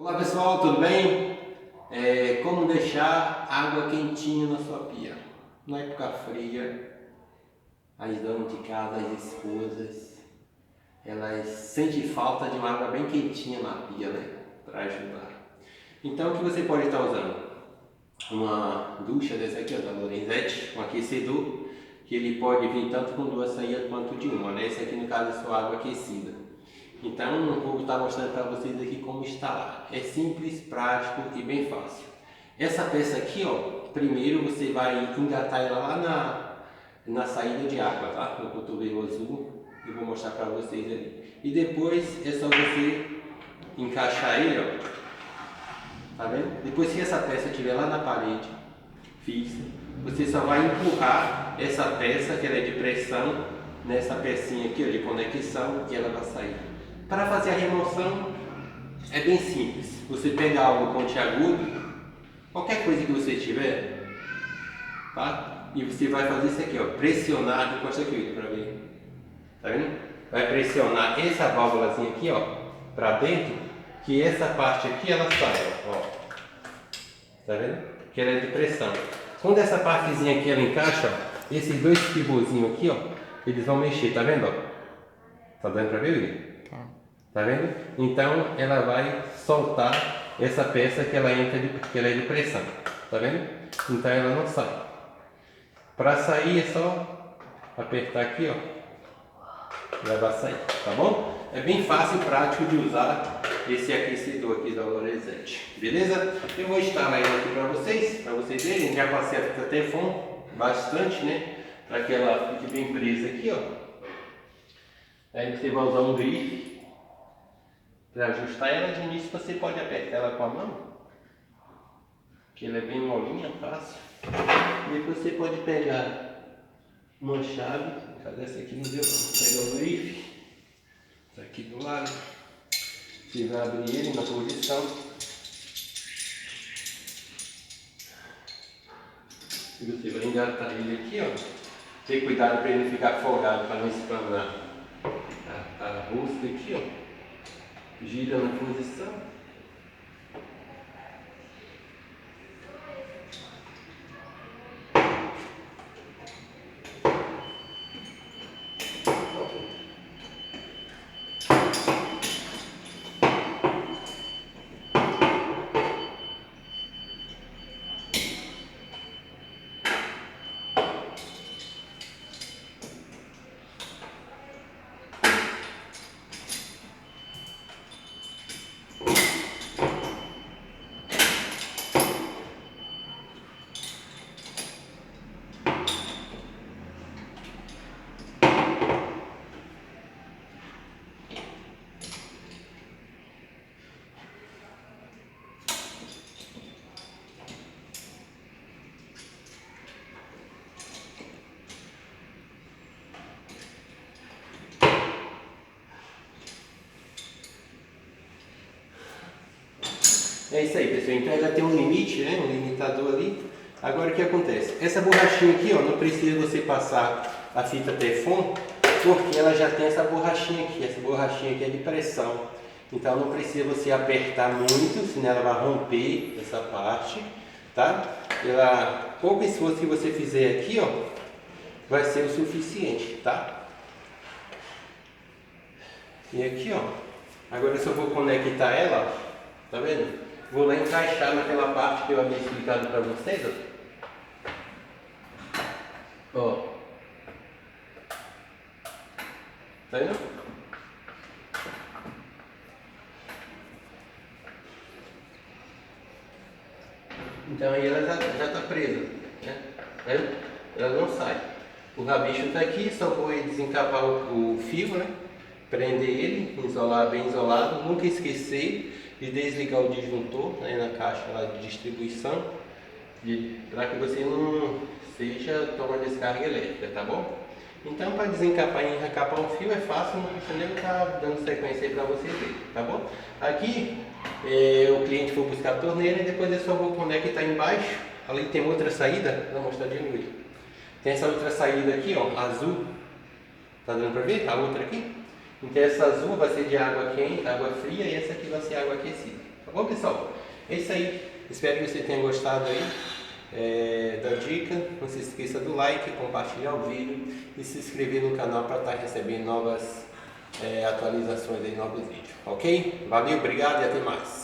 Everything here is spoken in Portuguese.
Olá pessoal, tudo bem? Como deixar água quentinha na sua pia? Na época fria, as donas de casa, as esposas, elas sentem falta de uma água bem quentinha na pia, né? Para ajudar. Então o que você pode estar usando? Uma ducha dessa aqui, ó, da Lorenzetti, um aquecedor, que ele pode vir tanto com duas saídas quanto de uma, né? Esse aqui no caso é sua água aquecida. Então eu vou estar mostrando para vocês aqui como instalar. É simples, prático e bem fácil. Essa peça aqui, ó, primeiro você vai engatar ela lá na saída de água, tá? No cotovelo azul, eu vou mostrar para vocês ali. E depois é só você encaixar ele, ó, tá vendo? Depois que essa peça estiver lá na parede, fixa, você só vai empurrar essa peça, que ela é de pressão, nessa pecinha aqui, ó, de conexão, e ela vai sair. Para fazer a remoção é bem simples. Você pega algo pontiagudo, qualquer coisa que você tiver, tá? E você vai fazer isso aqui, ó, pressionar, encosta aqui para ver, tá vendo? Vai pressionar essa válvulazinha aqui, ó, para dentro, que essa parte aqui ela sai, ó, tá vendo? Que ela é de pressão. Quando essa partezinha aqui ela encaixa, ó, esses dois pivôzinhos aqui, ó, eles vão mexer, tá vendo? Ó? Tá dando para ver, William? Tá vendo? Então ela vai soltar essa peça que ela entra que ela é de pressão. Tá vendo? Então ela não sai. Para sair é só apertar aqui, ó. Ela vai sair, tá bom? É bem fácil e prático de usar esse aquecedor aqui da Lorenzetti. Beleza? Eu vou instalar ele aqui para vocês verem. Já passei a fita Teflon bastante, né? Para que ela fique bem presa aqui, ó. Aí você vai usar um grife. Para ajustar ela de início, você pode apertar ela com a mão, que ela é bem molinha, fácil. E depois você pode pegar uma chave, cadê essa aqui? Não deu, pegar o grife, tá aqui do lado. Você vai abrir ele na posição. E você vai engatar ele aqui, ó. Ter cuidado para ele não ficar folgado, para não espanar a rosca aqui, ó. Gira na posição. É isso aí, pessoal. Então ela tem um limite, né? Um limitador ali. Agora o que acontece? Essa borrachinha aqui, ó, não precisa você passar a fita Teflon, porque ela já tem essa borrachinha aqui. Essa borrachinha aqui é de pressão. Então não precisa você apertar muito, senão ela vai romper essa parte, tá? Pouco esforço que você fizer aqui, ó, vai ser o suficiente, tá? E aqui, ó, agora eu só vou conectar ela, ó, tá vendo? Vou lá encaixar naquela parte que eu havia explicado para vocês, ó. Ó. Tá vendo? Então aí ela já está presa, né? Tá vendo? Ela não sai. O rabicho está aqui, só vou desencapar o fio, né? Prender ele, isolar bem isolado, nunca esquecer de desligar o disjuntor, né, na caixa lá de distribuição, para que você não seja toma descarga elétrica, tá bom? Então, para desencapar e recapar o fio é fácil, não precisa nem estar dando sequência aí para você ver, tá bom? Aqui o cliente for buscar a torneira e depois eu só vou conectar embaixo. Ali tem outra saída, vou mostrar de novo. Tem essa outra saída aqui, ó, azul, tá dando para ver? A outra aqui. Então essa azul vai ser de água quente, água fria, e essa aqui vai ser água aquecida. Tá bom, pessoal? É isso aí. Espero que você tenha gostado aí da dica. Não se esqueça do like, compartilhar o vídeo e se inscrever no canal para estar recebendo novas atualizações aí, novos vídeos. Ok? Valeu, obrigado e até mais.